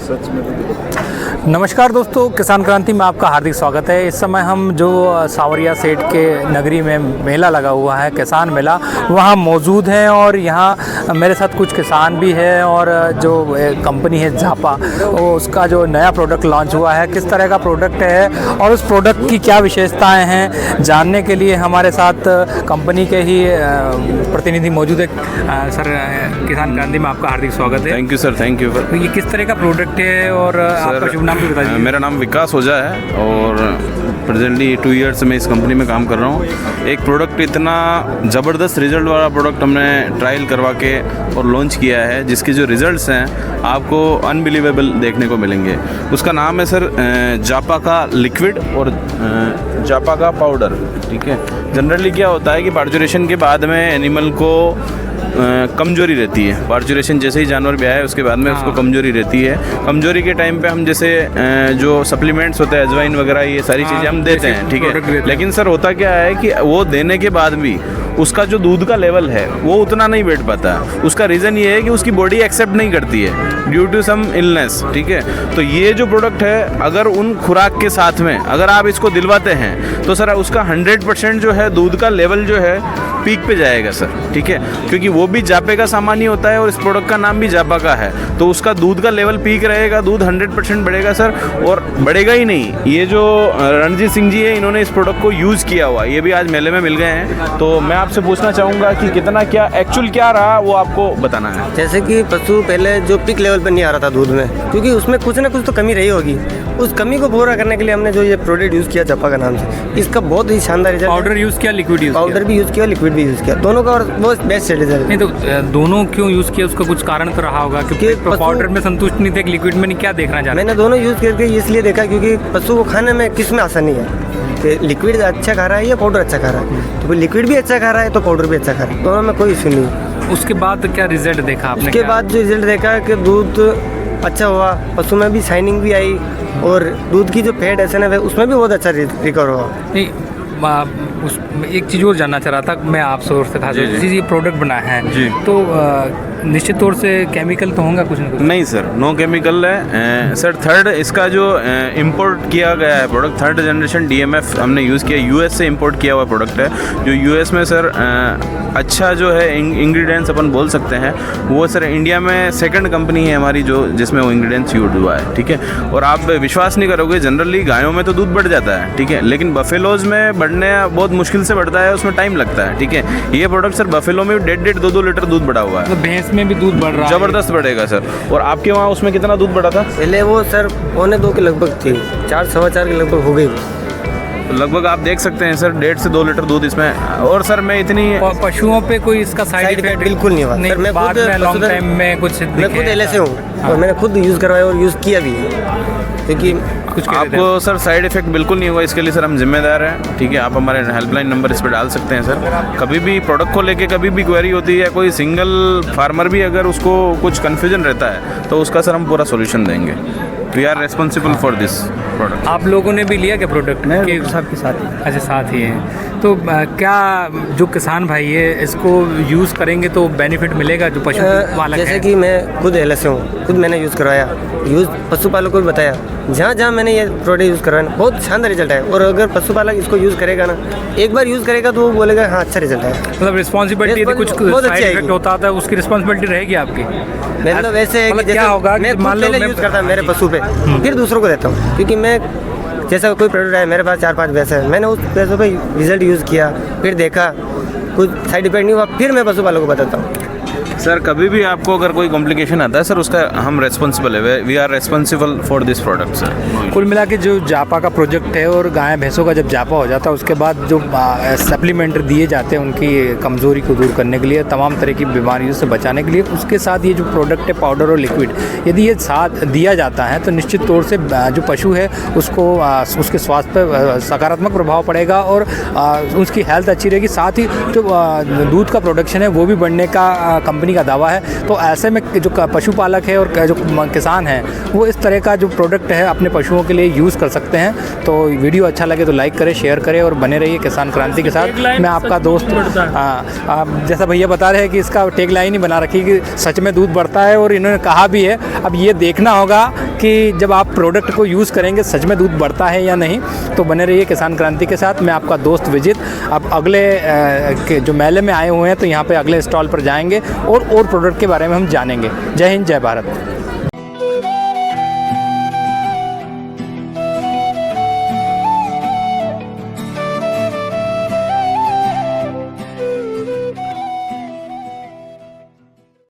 सच में। नमस्कार दोस्तों, किसान क्रांति में आपका हार्दिक स्वागत है। इस समय हम जो सावरिया सेठ के नगरी में मेला लगा हुआ है, किसान मेला, वहाँ मौजूद हैं और यहाँ मेरे साथ कुछ किसान भी हैं और जो कंपनी है जापा, वो उसका जो नया प्रोडक्ट लॉन्च हुआ है, किस तरह का प्रोडक्ट है और उस प्रोडक्ट की क्या विशेषताएं हैं, जानने के लिए हमारे साथ कंपनी के ही प्रतिनिधि मौजूद है। सर, किसान क्रांति में आपका हार्दिक स्वागत है। Thank you sir, thank you. तो ये किस तरह का प्रोडक्ट है और आपका शुभ नाम भी बता दीजिए। मेरा नाम विकास ओझा है और प्रेजेंटली 2 ईयर्स से मैं इस कंपनी में काम कर रहा हूँ। एक प्रोडक्ट इतना ज़बरदस्त रिजल्ट वाला प्रोडक्ट हमने ट्रायल करवा के और लॉन्च किया है, जिसके जो रिजल्ट्स हैं आपको अनबिलीवेबल देखने को मिलेंगे। उसका नाम है सर जापा का लिक्विड और जापा का पाउडर। ठीक है, जनरली क्या होता है कि पार्चुरेशन के बाद में एनिमल को कमजोरी रहती है। पार्चुरेशन जैसे ही जानवर ब्याह है उसके बाद में उसको कमजोरी रहती है। कमजोरी के टाइम पे हम जैसे जो सप्लीमेंट्स होते हैं, अजवाइन वगैरह, ये सारी चीज़ें हम देते हैं। ठीक है, लेकिन सर होता क्या है कि वो देने के बाद भी उसका जो दूध का लेवल है वो उतना नहीं बैठ पाता। उसका रीज़न ये है कि उसकी बॉडी एक्सेप्ट नहीं करती है ड्यू टू सम इलनेस। ठीक है, तो ये जो प्रोडक्ट है, अगर उन खुराक के साथ में अगर आप इसको दिलवाते हैं तो सर उसका 100% जो है दूध का लेवल जो है पीक पे जाएगा सर। ठीक है, क्योंकि वो भी जापे का सामान ही होता है और इस प्रोडक्ट का नाम भी जापा का है, तो उसका दूध का लेवल पीक रहेगा, दूध 100% बढ़ेगा सर। और बढ़ेगा ही नहीं, ये जो रणजीत सिंह जी है, इन्होंने इस प्रोडक्ट को यूज़ किया हुआ, ये भी आज मेले में मिल गए हैं। तो मैं आपसे पूछना चाहूँगा कि कितना क्या एक्चुअल क्या रहा वो आपको बताना है। जैसे कि पशु पहले जो पीक लेवल पर नहीं आ रहा था दूध में, क्योंकि उसमें कुछ ना कुछ तो कमी रही होगी। उस कमी को पूरा करने के लिए हमने जो ये प्रोडक्ट यूज़ किया जापा का नाम से, इसका बहुत ही शानदार रिजल्ट। पाउडर यूज़ किया, लिक्विड यूज़ किया? पाउडर भी यूज़ किया, लिक्विड भी यूज़ किया, दोनों का, और वो बेस्ट रिजल्ट। नहीं तो दोनों क्यों यूज़ किया, उसका कुछ कारण तो रहा होगा, क्योंकि पाउडर में संतुष्ट नहीं थे, लिक्विड में नहीं, क्या देखना चाहते? मैंने दोनों यूज़ करके इसलिए देखा क्योंकि पशु को खाने में किस में आसानी है कि लिक्विड अच्छा खा रहा है या पाउडर अच्छा खा रहा है। तो लिक्विड भी अच्छा खा रहा है तो पाउडर भी अच्छा खा रहा है, दोनों में कोई इशू नहीं। उसके बाद क्या रिजल्ट देखा आपने? उसके बाद जो रिजल्ट देखा कि दूध अच्छा हुआ, पशु में भी शाइनिंग भी आई और दूध की जो फैट एसन है उसमें भी बहुत अच्छा रिकवर हुआ। नहीं, उस एक चीज़ और जानना चाह रहा था मैं आपसे, और से खास ये प्रोडक्ट बना है जी, तो निश्चित तौर से केमिकल तो होगा कुछ ना कुछ? नहीं सर, नो केमिकल है सर। थर्ड इसका जो इंपोर्ट किया गया है प्रोडक्ट, 3rd जनरेशन DMF हमने यूज़ किया, US से इंपोर्ट किया हुआ प्रोडक्ट है। जो US में सर अच्छा जो है इंग्रेडिएंट्स अपन बोल सकते हैं, वो सर इंडिया में 2nd कंपनी है हमारी जो जिसमें वो इंग्रेडिएंट्स यूज हुआ है। ठीक है, और आप विश्वास नहीं करोगे, जनरली गायों में तो दूध बढ़ जाता है, ठीक है, लेकिन बफेलोज में बढ़ने बहुत मुश्किल से बढ़ता है, उसमें टाइम लगता है। ठीक है, ये प्रोडक्ट सर बफेलो में 1.5 2 लीटर दूध बढ़ा हुआ है। तो भैंस में भी दूध बढ़ रहा है? जबरदस्त बढ़ेगा सर। और आपके वहाँ उसमें कितना दूध बढ़ा था? पहले वो सर 1.25 के लगभग थी, 4 सवा 4 के लगभग हो गई। लगभग आप देख सकते हैं सर 1.5 से 2 लीटर दूध इसमें। और सर मैं इतनी पशुओं पे कोई इसका साइड इफेक्ट बिल्कुल नहीं हुआ सर। मैं बाद में लॉन्ग टाइम में कुछ मैं खुद LA से हूँ और मैंने खुद यूज़ करवाया और यूज़ किया भी है, क्योंकि कुछ आपको सर साइड इफेक्ट बिल्कुल नहीं हुआ। इसके लिए सर हम जिम्मेदार हैं। ठीक है, आप हमारे हेल्पलाइन नंबर इस पर डाल सकते हैं सर। कभी भी प्रोडक्ट को लेके कभी भी क्वेरी होती है, कोई सिंगल फार्मर भी अगर उसको कुछ कन्फ्यूजन रहता है तो उसका सर हम पूरा सोल्यूशन देंगे। We are responsible for this product. आप लोगों ने भी लिया क्या प्रोडक्ट? सबके साथ ही। अच्छा, साथ ही है। तो क्या जो किसान भाई है इसको यूज़ करेंगे तो बेनिफिट मिलेगा जो पशु पालक जैसे कि मैं खुद LA से हूँ, खुद मैंने यूज़ करवाया, पशुपालक को भी बताया, जहाँ मैंने ये प्रोडक्ट यूज़ करवाया बहुत शानदार रिजल्ट है। और अगर पशुपालक इसको यूज़ करेगा ना, एक बार यूज़ करेगा तो वो बोलेगा हाँ अच्छा रिजल्ट है। मतलब रिस्पॉन्सिबिलिटी, यदि कुछ साइड इफेक्ट होता था उसकी रिस्पॉन्सिबिलिटी रहेगी आपकी? मतलब वैसे है कि क्या होगा, मैं खुद पहले यूज़ करता मेरे पशु पे, फिर दूसरों को देता हूँ। क्योंकि मैं जैसा कोई प्रोडक्ट है, मेरे पास 4-5 भैंस है, मैंने उस भैंसों पे रिजल्ट यूज़ किया, फिर देखा कुछ साइड इफेक्ट नहीं हुआ, फिर मैं पशुपालकों को बताता हूँ। सर कभी भी आपको अगर कोई कॉम्प्लिकेशन आता है सर, उसका हम रेस्पॉन्सिबल है। We are responsible for this product sir. कुल मिला के जो जापा का प्रोजेक्ट है और गाय भैंसों का जब जापा हो जाता है उसके बाद जो सप्लीमेंट दिए जाते हैं उनकी कमज़ोरी को दूर करने के लिए, तमाम तरह की बीमारियों से बचाने के लिए, उसके साथ ये जो प्रोडक्ट है पाउडर और लिक्विड, यदि ये साथ दिया जाता है तो निश्चित तौर से जो पशु है उसको उसके स्वास्थ्य पर सकारात्मक प्रभाव पड़ेगा और उसकी हेल्थ अच्छी रहेगी। साथ ही जो दूध का प्रोडक्शन है वो भी बढ़ने का कंपनी का दावा है। तो ऐसे में जो पशुपालक है और जो किसान हैं वो इस तरह का जो प्रोडक्ट है अपने पशुओं के लिए यूज़ कर सकते हैं। तो वीडियो अच्छा लगे तो लाइक करें, शेयर करें और बने रहिए किसान क्रांति के साथ। मैं आपका दोस्त, आप जैसा भैया बता रहे हैं कि इसका टैग लाइन ही बना रखी कि सच में दूध बढ़ता है, और इन्होंने कहा भी है। अब ये देखना होगा कि जब आप प्रोडक्ट को यूज़ करेंगे सच में दूध बढ़ता है या नहीं। तो बने रहिए किसान क्रांति के साथ। मैं आपका दोस्त विजित अब अगले जो मेले में आए हुए हैं तो यहाँ पे अगले स्टॉल पर जाएंगे और प्रोडक्ट के बारे में हम जानेंगे। जय हिंद, जय भारत।